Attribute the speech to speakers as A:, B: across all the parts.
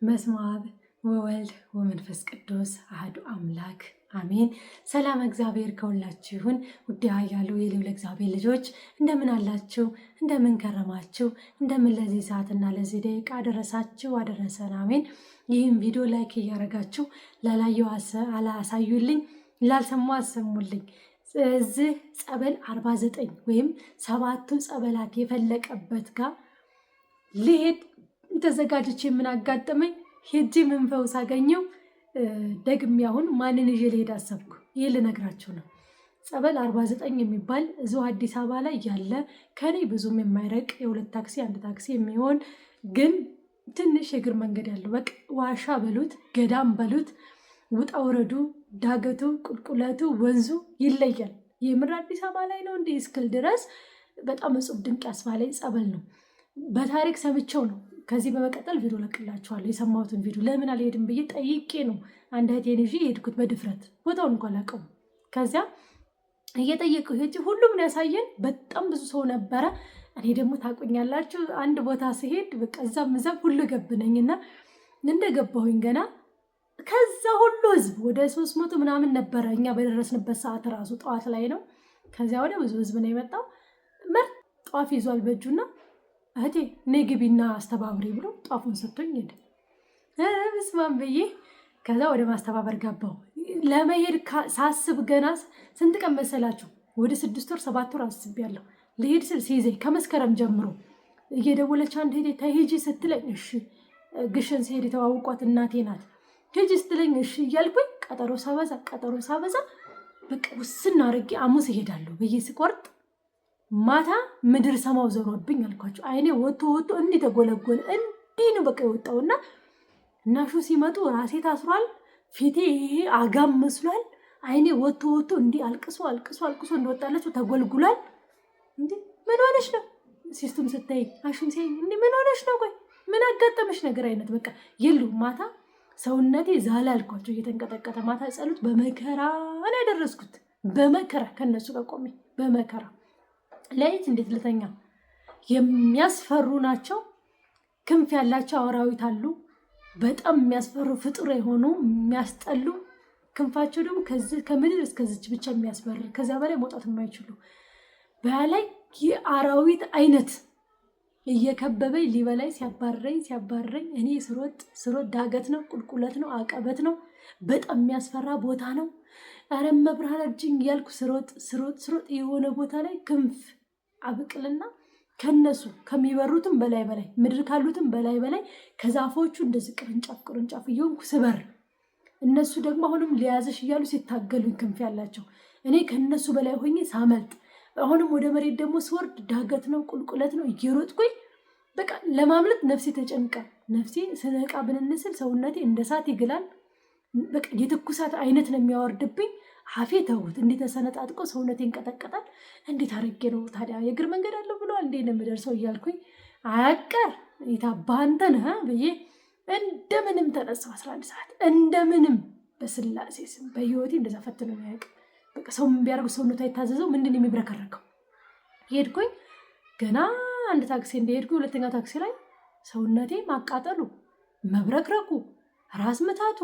A: በስመ አብ ወወልድ ወመንፈስ ቅዱስ አሐዱ አምላክ አሜን። ሰላም እግዚአብሔር ከሁላችሁ ይሁን። ውድ ያሉ የልዑል እግዚአብሔር ልጆች እንደምን አላችሁ? እንደምን ከረማችሁ? እንደምን ለዚህ ሰዓትና ለዚህ ደቂቃ አደረሳችሁ አደረሰን። አሜን። ይህም ቪዲዮ ላይክ እያደረጋችሁ ላላየው አሳዩልኝ፣ ላልሰሙ አሰሙልኝ። እዚህ ጸበል 49 ወይም 7ቱ ጸበላት የፈለቀበት ጋር ልሄድ ተዘጋጅቼ ምን አጋጠመኝ? ሄጄ ምን ፈውስ አገኘው? ደግሜ አሁን ማንን ይዤ ልሄድ አሰብኩ? ይህ ልነግራችሁ ነው። ጸበል 49 የሚባል እዚሁ አዲስ አበባ ላይ ያለ ከኔ ብዙም የማይረቅ የሁለት ታክሲ አንድ ታክሲ የሚሆን ግን ትንሽ የእግር መንገድ ያለው በቃ ዋሻ በሉት ገዳም በሉት ውጣ ወረዱ ዳገቱ ቁልቁለቱ ወንዙ ይለያል። የምር አዲስ አበባ ላይ ነው እንዲህ እስክል ድረስ በጣም እጹብ ድንቅ ያስባለኝ ጸበል ነው። በታሪክ ሰምቼው ነው። ከዚህ በመቀጠል ቪዲዮ ለቅላችኋለሁ። የሰማሁትን ቪዲዮ ለምን አልሄድም ብዬ ጠይቄ ነው አንድ እህቴን ይዤ የሄድኩት በድፍረት ቦታውን እንኳን አላውቀውም። ከዚያ እየጠየቀው ሄጄ ሁሉም ነው ያሳየን። በጣም ብዙ ሰው ነበረ። እኔ ደግሞ ታውቁኛላችሁ አንድ ቦታ ስሄድ በቃ እዛም ሁሉ ገብ ነኝና እንደገባሁኝ ገና ከዛ ሁሉ ህዝብ ወደ 300 ምናምን ነበረ። እኛ በደረስንበት ሰዓት ራሱ ጠዋት ላይ ነው። ከዚያ ወደ ብዙ ህዝብ ነው የመጣው። ምርጥ ጧፍ ይዟል በእጁና እህቴ ነይ ግቢና አስተባብሪ ብሎ ጧፉን ሰጥቶኝ ሄደ። ብስማም ብዬ ከዛ ወደ ማስተባበር ገባሁ። ለመሄድ ሳስብ ገና ስንት ቀን መሰላችሁ? ወደ 6 ወር 7 ወር አስቤያለሁ። ልሄድ ስል ሲይዘኝ ከመስከረም ጀምሮ እየደወለች አንድ ሄዴ ተሄጂ ስትለኝ እሺ፣ ግሽን ሲሄድ የተዋውቋት እናቴ ናት። ሄጂ ስትለኝ እሺ እያልኩኝ ቀጠሮ ሳበዛ በቃ ውስን አድርጌ ሐሙስ እሄዳለሁ ብዬ ስቆርጥ ማታ ምድር ሰማው ዘሮብኝ አልኳቸው። አይኔ ወጥቶ እንዲህ ተጎለጎለ። እንዲህ ነው በቃ የወጣውና እናሹ ሲመጡ ራሴ ታስሯል። ፊቴ ይሄ አጋም መስሏል። አይኔ ወጥቶ እንዲህ አልቅሶ እንደወጣላችሁ ተጎልጉሏል። እንዴ ምን ሆነሽ ነው ሲስቱም ስታይ አሹም ሲያይ እንዴ ምን ሆነሽ ነው? ቆይ ምን አጋጠመሽ ነገር አይነት በቃ የሉ ማታ ሰውነቴ ዛላ አልኳቸው እየተንቀጠቀጠ። ማታ ጸሎት በመከራ ነው ያደረስኩት። በመከራ ከነሱ ጋር ቆሜ በመከራ ለይት እንዴት ልተኛ? የሚያስፈሩ ናቸው። ክንፍ ያላቸው አራዊት አሉ። በጣም የሚያስፈሩ ፍጡር የሆኑ የሚያስጠሉ፣ ክንፋቸው ደግሞ ከምድር እስከዚች ብቻ የሚያስበር ከዚያ በላይ መውጣት የማይችሉ በላይ የአራዊት አይነት እየከበበኝ ሊበላይ ሲያባረኝ እኔ ስሮጥ ዳገት ነው ቁልቁለት ነው አቀበት ነው። በጣም የሚያስፈራ ቦታ ነው። ኧረ መብርሃን እጅኝ እያልኩ ስሮጥ የሆነ ቦታ ላይ ክንፍ አብቅልና ከነሱ ከሚበሩትም በላይ ምድር ካሉትም በላይ ከዛፎቹ እንደዚህ ቅርንጫፍ እየሆንኩ ስበር፣ እነሱ ደግሞ አሁንም ሊያዘሽ እያሉ ሲታገሉኝ ክንፍ ያላቸው፣ እኔ ከነሱ በላይ ሆኜ ሳመልጥ፣ አሁንም ወደ መሬት ደግሞ ስወርድ ዳገት ነው ቁልቁለት ነው እየሮጥኩኝ በቃ ለማምለጥ ነፍሴ ተጨንቃ፣ ነፍሴ ስነቃ ብንንስል ሰውነቴ እንደ እሳት ይግላል። በቃ የትኩሳት አይነት ነው የሚያወርድብኝ። አፌ ተውት እንዴት ተሰነጣጥቆ ሰውነቴ ይንቀጠቀጣል። እንዴት አድርጌ ነው ታዲያ የእግር መንገድ አለው ብለዋል እንዴ ነው የምደርሰው እያልኩኝ አያቀር የታባንተ ነህ ብዬ እንደምንም ተነሳው። 11 ሰዓት እንደምንም በስላሴ ስም በህይወቴ እንደዛ ፈትኖ ያውቅ። በቃ ሰው ቢያርጉ ሰውነቱ አይታዘዘው ምንድን ነው የሚብረከረከው? ሄድኩኝ ገና አንድ ታክሲ እንደሄድኩ ሁለተኛው ታክሲ ላይ ሰውነቴ ማቃጠሉ መብረክረኩ ራስ ምታቱ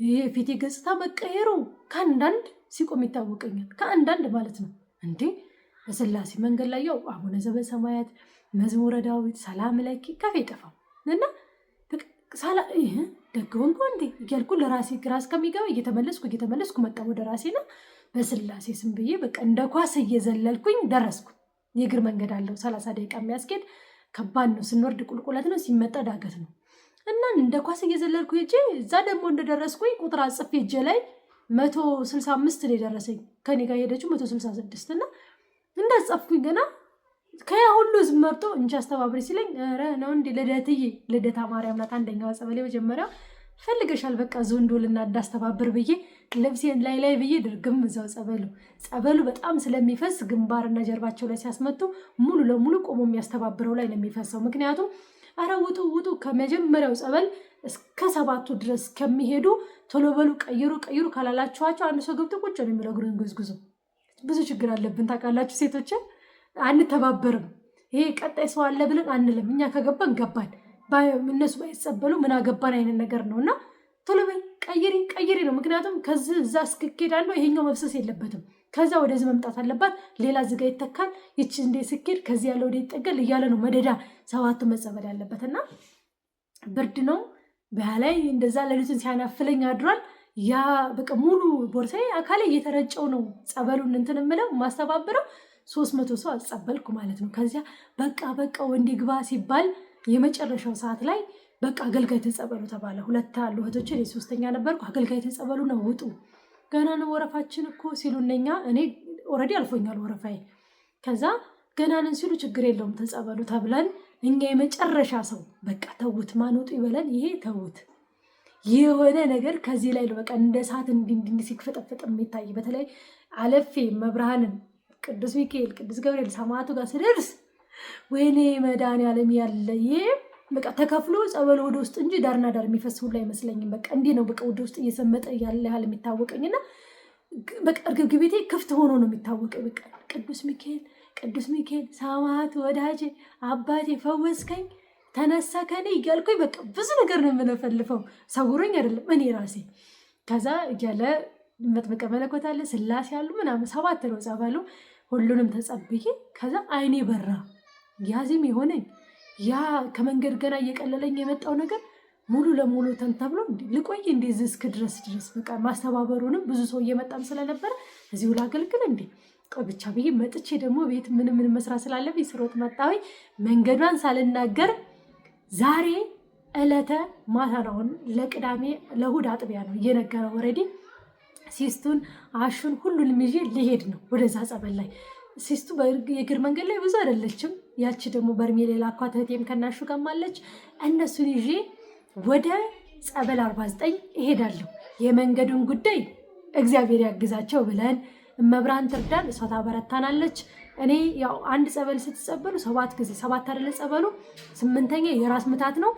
A: የፊቴ ገጽታ መቀየሩ ከአንዳንድ ሲቆም ይታወቀኛል። ከአንዳንድ ማለት ነው እንዴ በስላሴ መንገድ ላይ ያው አቡነ ዘበሰማያት መዝሙረ ዳዊት ሰላም ለኪ ከፌ ጠፋው እና ደገወንኩ እንዴ እያልኩ ለራሴ ግራ እስከሚገባ እየተመለስኩ መጣ ወደ ራሴና በስላሴ ስም ብዬ በቃ እንደ ኳስ እየዘለልኩኝ ደረስኩ። የእግር መንገድ አለው 30 ደቂቃ የሚያስኬድ ከባድ ነው። ስንወርድ ቁልቁለት ነው፣ ሲመጣ ዳገት ነው እና እንደ ኳስ እየዘለልኩ ሄጄ እዛ ደግሞ እንደደረስኩኝ ቁጥር አጽፌ ሄጄ ላይ 165 ላይ ደረሰኝ። ከኔ ጋር ሄደችው 166 እና እንዳጻፍኩኝ ገና ከያ ሁሉ ህዝብ መርጦ እንጂ አስተባብሪ ሲለኝ ኧረ ነው እንዴ ልደታ ማርያም ናት አንደኛዋ ጸበሌ መጀመሪያ ፈልገሻል በቃ ዞንዶልና እንዳስተባብር ብዬ ልብሴን ላይ ብዬ ድርግም እዛው ጸበሉ በጣም ስለሚፈስ ግንባርና ጀርባቸው ላይ ሲያስመቱ ሙሉ ለሙሉ ቆሞ የሚያስተባብረው ላይ ነው የሚፈሰው። ምክንያቱም አረ ውጡ ከመጀመሪያው ጸበል እስከ 7ቱ ድረስ ከሚሄዱ ቶሎ በሉ ቀይሩ ካላላችኋቸው አንድ ሰው ገብቶ ቁጭ ነው የሚለው እግሩን ጉዝጉዞ። ብዙ ችግር አለብን ታውቃላችሁ ሴቶች አንተባበርም። ይሄ ቀጣይ ሰው አለ ብለን አንልም። እኛ ከገባን ገባን። እነሱ ባይጸበሉ ምን አገባን አይነት ነገር ነውና ቶሎ በይ ቀይሪ ነው። ምክንያቱም ከዚህ እዛ እስክኬዳለሁ ይሄኛው መፍሰስ የለበትም። ከዛ ወደዚህ መምጣት አለባት። ሌላ ዝጋ ይተካል። ይቺ እንደ ስኬድ ከዚህ ያለው ወደ ይጠገል እያለ ነው መደዳ 7 መጸበል ያለበትና ብርድ ነው በላይ እንደዛ ለሊቱን ሲያናፍለኝ አድሯል። ያ በቃ ሙሉ ቦርሳዬ አካሌ እየተረጨው ነው ጸበሉን እንትን እምለው ማስተባብረው 300 ሰው አጸበልኩ ማለት ነው። ከዚያ በቃ ወንድ ግባ ሲባል የመጨረሻው ሰዓት ላይ በቃ አገልጋይ ተጸበሉ ተባለ። 2 አሉ እህቶች፣ እኔ 3ኛ ነበርኩ። አገልጋይ ተጸበሉ ነው ውጡ፣ ገና ነው ወረፋችን እኮ ሲሉነኛ እኔ ኦልሬዲ አልፎኛል ወረፋዬ። ከዛ ገና ነን ሲሉ ችግር የለውም ተጸበሉ ተብለን እኛ የመጨረሻ ሰው በቃ ተውት፣ ማን ውጡ ይበለን፣ ይሄ ተውት የሆነ ነገር ከዚህ ላይ በቃ እንደ ሰዓት እንዲህ ሲፈጠፈጥ የሚታይ በተለይ አለፌ መብርሃንን ቅዱስ ሚካኤል ቅዱስ ገብርኤል ሰማዕቱ ጋር ስደርስ ወይኔ መድኃኒዓለም ያለ ይሄ በቃ ተከፍሎ ጸበል ወደ ውስጥ እንጂ ዳርና ዳር የሚፈስ ሁሉ አይመስለኝም። በቃ እንዲህ ነው በቃ ወደ ውስጥ እየሰመጠ ያለ ያህል የሚታወቀኝና በቃ እርግብግቢቴ ክፍት ሆኖ ነው የሚታወቀኝ። በቃ ቅዱስ ሚካኤል ሰማዕቱ ወዳጄ አባቴ ፈወስከኝ ተነሳ ከኔ እያልኩኝ በቃ ብዙ ነገር ነው የምንፈልፈው። ሰውሮኝ አይደለም እኔ ራሴ። ከዛ እያለ መጥምቀ መለኮት አለ ስላሴ ያሉ ምናምን 7 ነው ጸበሉ። ሁሉንም ተጸብዬ ከዛ አይኔ በራ። ያዚም የሆነኝ ያ ከመንገድ ገና እየቀለለኝ የመጣው ነገር ሙሉ ለሙሉ ተንተብሎ ልቆይ እንደዚህ እስክ ድረስ በቃ ማስተባበሩንም ብዙ ሰው እየመጣም ስለነበረ እዚሁ ላገልግል እንዴ ቆይ ብቻ ብዬ መጥቼ ደግሞ ቤት ምን መስራት ስላለብኝ ስሮጥ መጣሁ። መንገዷን ሳልናገር ዛሬ ዕለተ ማታ ነው፣ ለቅዳሜ ለእሑድ አጥቢያ ነው እየነገረው ኦልሬዲ ሲስቱን አሹን ሁሉንም ይዤ ሊሄድ ነው ወደዛ ጸበል ላይ። ሲስቱ የእግር መንገድ ላይ ብዙ አይደለችም። ያቺ ደግሞ በርሜል የላኳት እህቴም ከናሹ ጋርም አለች። እነሱን ይዤ ወደ ጸበል 49 እሄዳለሁ። የመንገዱን ጉዳይ እግዚአብሔር ያግዛቸው ብለን እመብርሃን ትርዳን፣ እሷ ታበረታናለች። እኔ ያው አንድ ጸበል ስትጸበሉ 7 ጊዜ 7 አይደለ ጸበሉ 8ኛ የራስ ምታት ነው።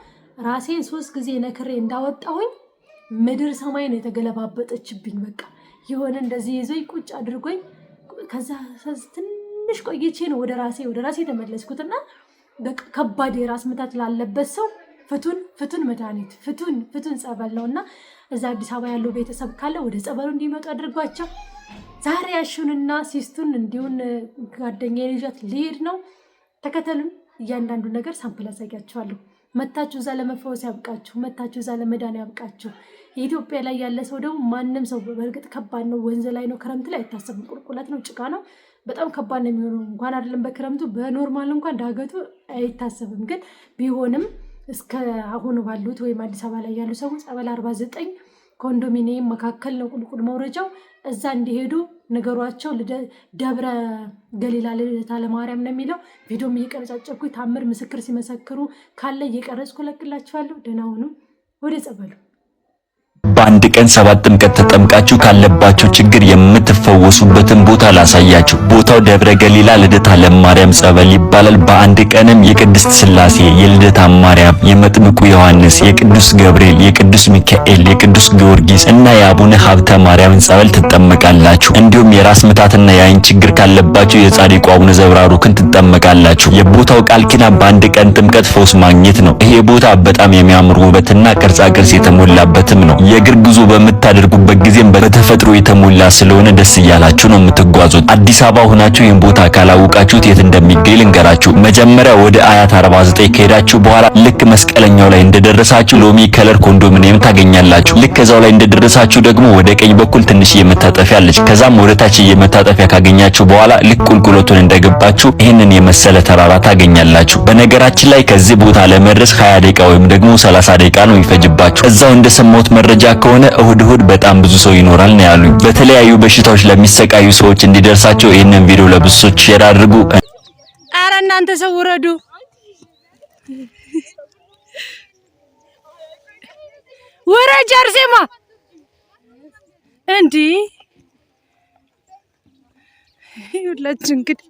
A: ራሴን 3 ጊዜ ነክሬ እንዳወጣሁኝ ምድር ሰማይ ነው የተገለባበጠችብኝ። በቃ የሆነ እንደዚህ ይዞኝ ቁጭ አድርጎኝ ከዛ ትንሽ ቆይቼ ነው ወደ ራሴ ተመለስኩትና በቃ ከባድ የራስ ምታት ላለበት ሰው ፍቱን መድኃኒት ፍቱን ጸበል ነውና እዛ አዲስ አበባ ያለው ቤተሰብ ካለ ወደ ጸበሉ እንዲመጡ አድርጓቸው። ዛሬ አሹንና ሲስቱን እንዲሁን ጓደኛዬ ልጇት ሊሄድ ነው። ተከተሉን። እያንዳንዱ ነገር ሳምፕል አሳያችኋለሁ። መታችሁ እዛ ለመፈወስ ያብቃችሁ። መታችሁ እዛ ለመዳን ያብቃችሁ። የኢትዮጵያ ላይ ያለ ሰው ደግሞ ማንም ሰው በእርግጥ ከባድ ነው። ወንዝ ላይ ነው፣ ክረምት ላይ አይታሰብም። ቁልቁለት ነው፣ ጭቃ ነው። በጣም ከባድ ነው የሚሆነው። እንኳን አይደለም በክረምቱ በኖርማል እንኳን ዳገቱ አይታሰብም። ግን ቢሆንም እስከ አሁን ባሉት ወይም አዲስ አበባ ላይ ያሉ ሰዎች ጸበል 49 ኮንዶሚኒየም መካከል ነው ቁልቁል መውረጃው። እዛ እንዲሄዱ ነገሯቸው። ደብረ ገሊላ ልደታ ለማርያም ነው የሚለው። ቪዲዮም እየቀረጫጨኩ ታምር ምስክር ሲመሰክሩ ካለ እየቀረጽኩ እለቅላችኋለሁ። ደህና ሁኑ። ወደ ጸበሉ
B: በአንድ ቀን 7 ጥምቀት ተጠምቃችሁ ካለባችሁ ችግር የምትፈወሱበትን ቦታ ላሳያችሁ። ቦታው ደብረ ገሊላ ልደታ ለማርያም ጸበል ይባላል። በአንድ ቀንም የቅድስት ሥላሴ፣ የልደታ ማርያም፣ የመጥምቁ ዮሐንስ፣ የቅዱስ ገብርኤል፣ የቅዱስ ሚካኤል፣ የቅዱስ ጊዮርጊስ እና የአቡነ ሀብተ ማርያምን ጸበል ትጠመቃላችሁ። እንዲሁም የራስ ምታትና የአይን ችግር ካለባችሁ የጻድቁ አቡነ ዘብራሩክን ትጠመቃላችሁ። የቦታው ቃል ኪዳን በአንድ ቀን ጥምቀት ፈውስ ማግኘት ነው። ይሄ ቦታ በጣም የሚያምር ውበትና ቅርጻ ቅርጽ የተሞላበትም ነው። የእግር ጉዞ በምታደርጉበት ጊዜም በተፈጥሮ የተሞላ ስለሆነ ደስ እያላችሁ ነው የምትጓዙት። አዲስ አበባ ሆናችሁ ይህን ቦታ ካላወቃችሁት የት እንደሚገኝ ልንገራችሁ። መጀመሪያ ወደ አያት 49 ከሄዳችሁ በኋላ ልክ መስቀለኛው ላይ እንደደረሳችሁ ሎሚ ከለር ኮንዶሚኒየም ታገኛላችሁ። ልክ ከዛው ላይ እንደደረሳችሁ ደግሞ ወደ ቀኝ በኩል ትንሽ የመታጠፊያ አለች። ከዛም ወደ ታች የመታጠፊያ ካገኛችሁ በኋላ ልክ ቁልቁለቱን እንደገባችሁ ይህንን የመሰለ ተራራ ታገኛላችሁ። በነገራችን ላይ ከዚህ ቦታ ለመድረስ 20 ደቂቃ ወይም ደግሞ 30 ደቂቃ ነው የሚፈጅባችሁ። እዛው እንደሰማሁት መረጃ ከሆነ እሁድ በጣም ብዙ ሰው ይኖራል ነው ያሉኝ። በተለያዩ በሽታዎች ለሚሰቃዩ ሰዎች እንዲደርሳቸው ይህንን ቪዲዮ ለብዙ ሰዎች ሼር አድርጉ።
A: ኧረ እናንተ ሰው ውረዱ። ወራጅ አርሴማ እንዲ ይኸውላችሁ እንግዲህ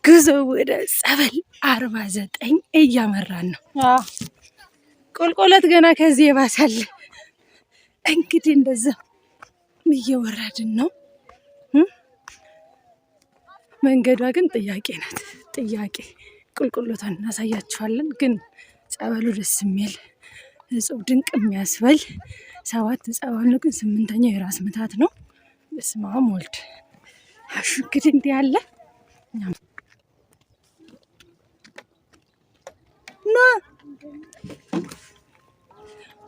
A: ጉዞ ወደ ጸበል 49 እያመራን ነው። ቁልቁለት ገና ከዚህ የባሳል። እንግዲህ እንደዛ እየወረድን ነው። መንገዷ ግን ጥያቄ ናት። ጥያቄ ቁልቁለቷን እናሳያችኋለን። ግን ጸበሉ ደስ የሚል እጹብ ድንቅ የሚያስበል 7 ጸበል ነው፣ ግን 8ኛው የራስ ምታት ነው። በስመ አብ ወልድ አሹ እንግዲህ እንዲህ ያለ ና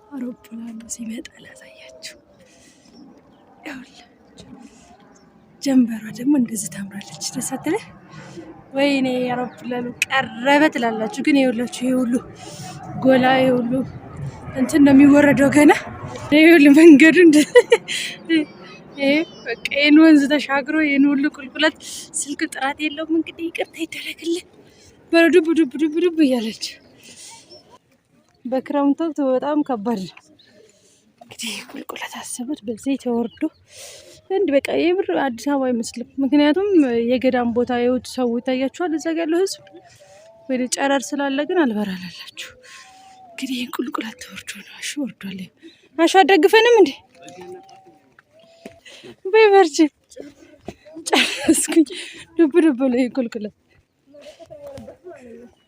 A: አውሮፕላኑ ሲመጣ ላሳያችሁ። ጀንበሯ ደግሞ እንደዚህ ታምራለች። ደስ አትልህ? ወይኔ አውሮፕላኑ ቀረበ ትላላችሁ፣ ግን ይኸውላችሁ ይሄ ሁሉ ጎላ ይሄ ሁሉ እንትን ነው የሚወረደው ገና። ይሄ ሁሉ መንገዱ ይሄ በቃ ይሄን ወንዝ ተሻግሮ ይሄን ሁሉ ቁልቁለት ስልክ ጥራት የለውም። እንግዲህ ይቅርታ ይደረግልን። በዱብ ዱብ ዱብ ዱብ እያለች በክረምት ወቅት በጣም ከባድ ነው። እንግዲህ ቁልቁለት አስቡት። በዚህ ተወርዶ እንድ በቃ የምር አዲስ አበባ አይመስልም። ምክንያቱም የገዳም ቦታ የውጭ ሰው ይታያችኋል። እዛ ጋር ያለው ህዝብ ወደ ጨረር ስላለ ግን አልበራላላችሁ። እንግዲህ ቁልቁለት ተወርዶ ነው። አሹ ወርዷል። አሹ አደግፈንም እንዴ በይበርጂ ጨረስኩኝ። ዱብ ዱብ ነው ቁልቁለት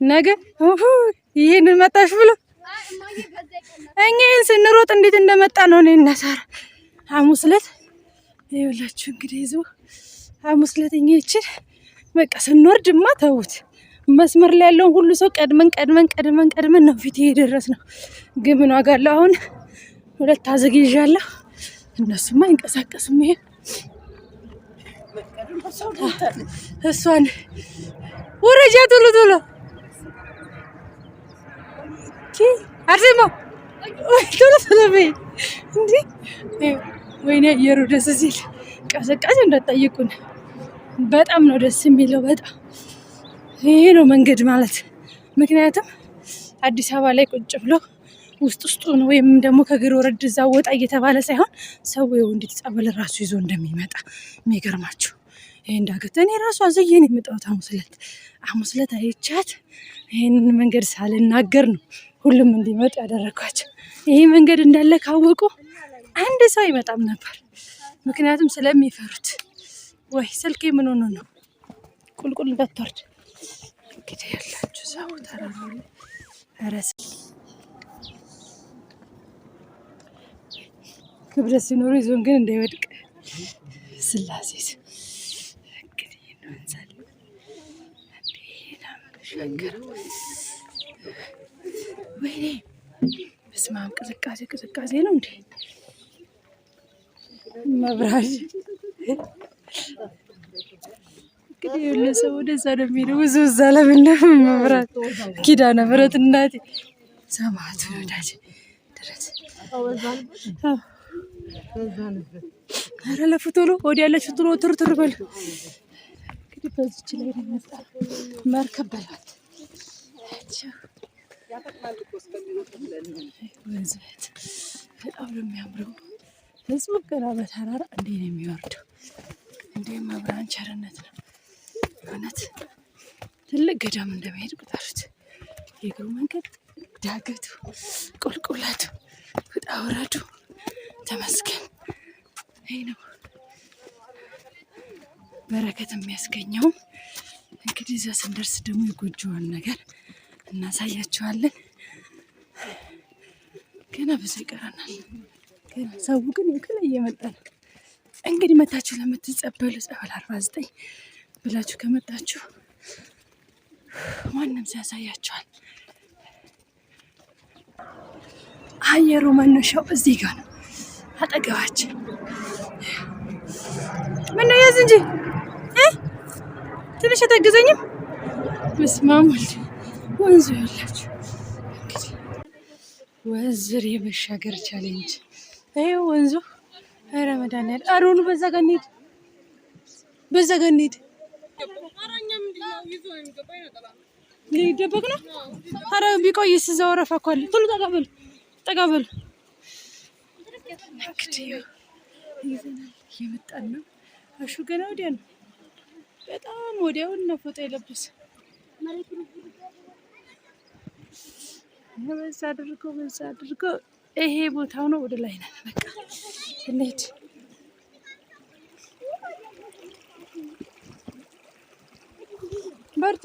A: ነገ ይሄን መጣሽ ብሎ እኛን ስንሮጥ እንዴት እንደመጣ ነው። እኔ እና ሳራ ሐሙስ ዕለት ይኸውላችሁ እንግዲህ ይዞ ሐሙስ ዕለት እኛ ይችል በቃ ስንወርድማ ተውት። መስመር ላይ ያለውን ሁሉ ሰው ቀድመን ነው ፊት የደረስ ነው። ግን ምን ዋጋ አለው? አሁን 2 አዘግይዣለሁ። እነሱማ አይንቀሳቀሱም። ይሄ እሷን ወረጃ ቶሎ ቶሎ አርሴማ ቶሎ ቶሎ በይ እንዴ! ወይኔ አየሩ ደስ ሲል ቀዘቀዘ እንዳትጠይቁን። በጣም ነው ደስ የሚለው። በጣም ይሄ ነው መንገድ ማለት። ምክንያቱም አዲስ አበባ ላይ ቁጭ ብሎ ውስጡን ወይም ደግሞ ከግር ወረድ እዛ ወጣ እየተባለ ሳይሆን ሰው እንዴት ጸበል ራሱ ይዞ እንደሚመጣ የሚገርማችሁ። ይሄ እንዳገተ እኔ ራሱ አዘየን የመጣሁት ሐሙስ ዕለት አይቻት ይሄንን መንገድ ሳልናገር ነው ሁሉም እንዲመጡ ያደረኳቸው። ይሄ መንገድ እንዳለ ካወቁ አንድ ሰው አይመጣም ነበር። ምክንያቱም ስለሚፈሩት። ወይ ስልኬ ምን ሆኖ ነው ቁልቁል እንዳትወርድ። እንግዲህ ያላችሁ ሰው ተራራው አረስ ክብረት ሲኖሩ ይዞን ግን እንዳይወድቅ ስላሴ እንግዲህ እንወንዛለን። ወይኔ በስመ አብ ቅዝቃዜ ነው እንዴ! መብራጅ እንግዲህ ለሰው ወደዛ ነው የሚሄደው። ብዙ እዛ ለምን መብራት ኪዳነ ምሕረት እናቴ ሰማዕቱ ወዳጅ ድረስ ኧረ ለፉ ቶሎ ወዲያ ያለችው ቶሎ ትርትር በል። እንግዲህ በዚች ላይ ነው መጣ መርከብ በላት ወንዝበት በጣም ነው የሚያምረው። ህዝቡ ገና በተራራ እንዴ ነው የሚወርደው። እንዴ መብራን ቸርነት ነው እውነት። ትልቅ ገዳም እንደሚሄድ ቁጠሩት። የእግሩ መንገድ፣ ዳገቱ፣ ቁልቁለቱ፣ ውጣ ውረዱ ተመስገን። ይሄ ነው በረከት የሚያስገኘው። እንግዲህ እዛ ስንደርስ ደግሞ የጎጆዋን ነገር እናሳያቸዋለን። ገና ብዙ ይቀረናል። ገና ሰው ግን የክለ እየመጣ ነው። እንግዲህ መታችሁ ለምትጸበሉ ጸበል 49 ብላችሁ ከመጣችሁ ማንም ሲያሳያቸዋል። አየሩ መነሻው እዚህ ጋር ነው አጠገባችን። ምነው ያዝ እንጂ ትንሽ አታግዘኝም? በስመ አብ ወልድ ወንዙ ያላችሁ እንግዲህ ወንዝር የመሻገር ቻሌንጅ ይሄው ወንዙ። ኧረ መድኃኒዓለም ኧረ ሁሉ በዛ ጋር እንሂድ፣ በዛ ጋር እንሂድ። ሊደበቅ ነው። ኧረ ቢቆይስ እዛ ወረፋ እኮ አለ። ቶሎ ጠጋ በሉ። እንግዲህ ይዘናል እየመጣን ነው። አሹ ገና ወዲያ ነው፣ በጣም ወዲያው እና ፎጣ የለበሰ በዛ አድርገው ይሄ ቦታው ነው። ወደ ላይ ነን በቃ እንሂድ። በርቱ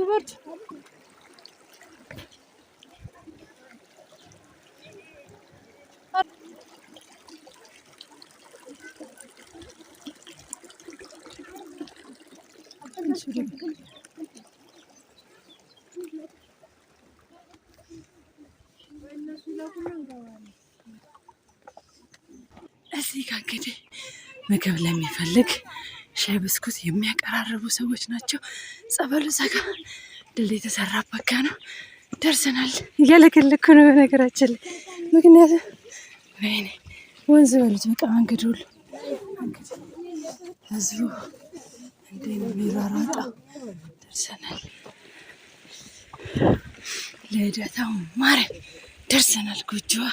A: እዚህ ጋር እንግዲህ ምግብ ለሚፈልግ ሻይ ብስኩት የሚያቀራርቡ ሰዎች ናቸው። ጸበሉ ዘጋ ድል የተሰራበት ጋ ነው። ደርሰናል። እያለከለኩ ነው ነገራችን ላይ ምክንያቱም ወይኔ ወንዝ በሉት በቃ መንገድ ሁሉ ህዝቡ እንዴ ነው የሚራራጣው። ደርሰናል። ልደታው ማርያም ደርሰናል። ጎጆዋ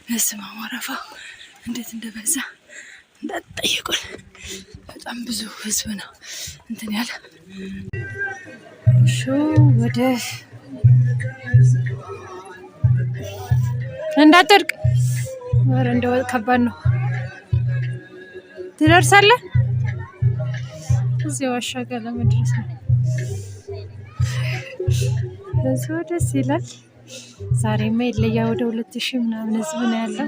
A: በስመ አብ ወረፋው እንዴት እንደበዛ እንዳትጠይቁን። በጣም ብዙ ህዝብ ነው እንትን ያለ ወደ እንዳትወድቅ። ኧረ እንደው ከባድ ነው። ትደርሳለህ። እዚህ ዋሻ ጋር ለመድረስ ነው። እዚሁ ደስ ይላል። ዛሬማ የለያ ወደ 2000 ምናምን ህዝብ ነው ያለው።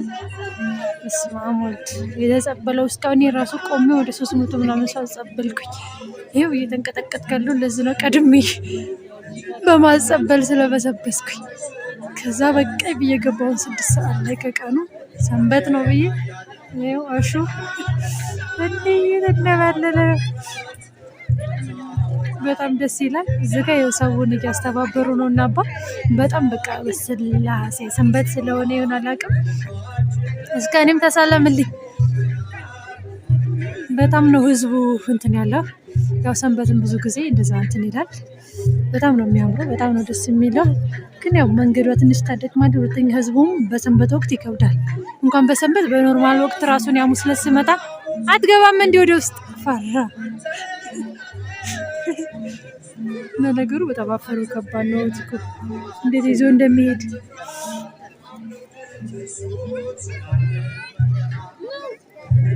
A: በስመ አብ ወልድ የተጸበለው እስካሁን የራሱ ቆሜ ወደ 300 ምናምን ሰው ጸበልኩኝ። ይኸው እየተንቀጠቀጥኩ ያለው ለዚህ ነው። ቀድሜ በማጸበል ስለበሰበስኩኝ ከዛ በቃ ብዬ ገባሁን 6 ሰዓት ላይ ከቀኑ ሰንበት ነው ብዬ ይኸው አሹ እንዴ ተነባለለ። በጣም ደስ ይላል። እዚህ ጋር የሰውን እያስተባበሩ ነው እና አባ በጣም በቃ በስላሴ ሰንበት ስለሆነ ይሆናል አላውቅም። እስከ እኔም ተሳለምልኝ። በጣም ነው ህዝቡ እንትን ያለው። ያው ሰንበትን ብዙ ጊዜ እንደዛ እንትን ይላል። በጣም ነው የሚያምረው። በጣም ነው ደስ የሚለው። ግን ያው መንገዷ ትንሽ ታደክማለች። ሁለተኛ ህዝቡም በሰንበት ወቅት ይከብዳል። እንኳን በሰንበት በኖርማል ወቅት ራሱን ሐሙስ ዕለት ስመጣ አትገባም እንዲህ ወደ ውስጥ ፈራ። ነገሩ በጣም አፈሩ ከባድ ነው። እንዴት ይዞ እንደሚሄድ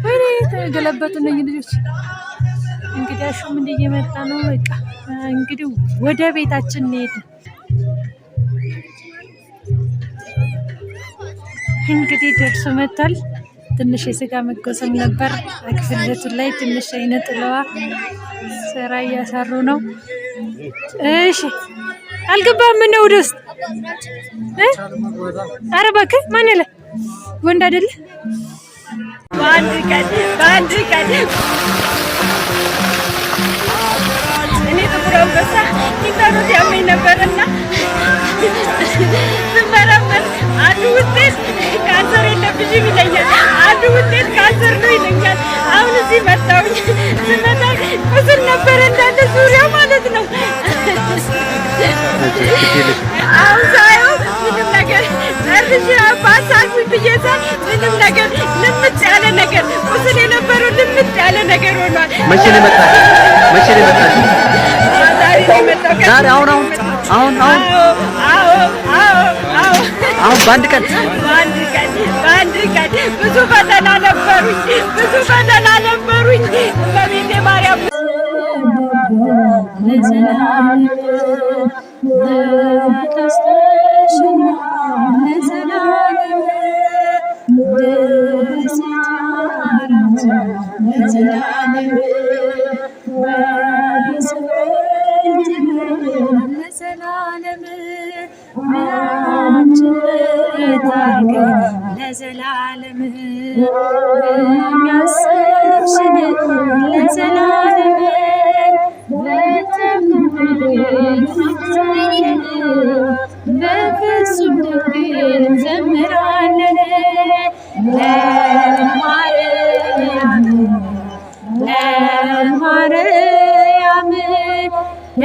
A: ወይኔ ተገለበጡ እነኝ ልጆች። እንግዲህ አሹም እንደ እየመጣ ነው። በቃ እንግዲህ ወደ ቤታችን እንሄድ። እንግዲህ ደርሶ መጥቷል። ትንሽ የስጋ መጎሰም ነበር። አክፍለቱ ላይ ትንሽ አይነ ጥለዋ ስራ እያሰሩ ነው። እሺ አልገባም። ምን ነው ወደ ውስጥ ኧረ እባክህ ማን ያለ ወንድ አይደለ? በአንድ ቀን እኔ ጥቁር አንበሳ ኢንተርኔት ያመኝ ነበርና ስመረመር አንዱ ውጤት ካንሰር የለብሽም ይለኛል፣ አንዱ ውጤት ካንሰር ነው ይለኛል። አሁን እዚህ መጣሁኝ። ስመጣ ቁስል ነበረ እንዳለ ዙሪያ ማለት ነው። አሁን ሳየው ምንም ነገር ጨርሼ ባሳት ብዬሳ ምንም ነገር ልምጥ ያለ ነገር ቁስል የነበረው ልምጥ ያለ ነገር ሆኗል።
C: መቼ ነው የመጣው? ዛሬ አሁን በአንድ ቀን ብዙ ፈተና ነበሩኝ። በቤቴ ማርያም ለዘላለም የሚያሰብሽን ለዘላለም በፍጹም ድንግል እንዘምራለን ለማርያም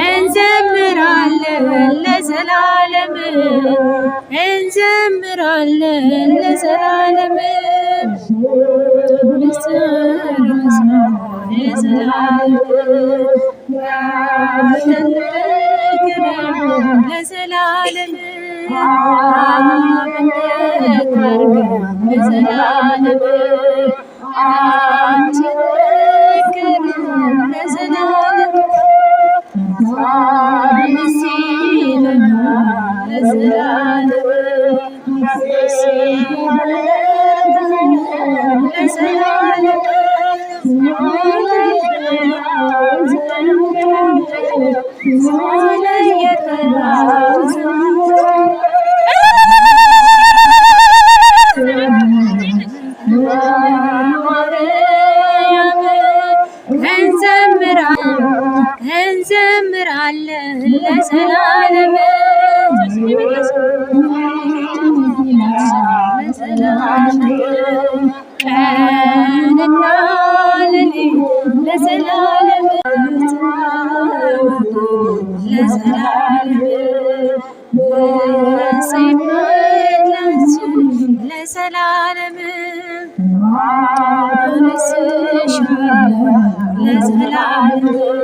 C: እንዘምራለን ለዘላለም እንዘምራለን ለዘላለም ለዘላለም ለዘላለም ሳለ የጠራው እንዘምራለን ለዘላለም ቀንና ሌሊት ለዘላለም ለዘላለም ለዘላለም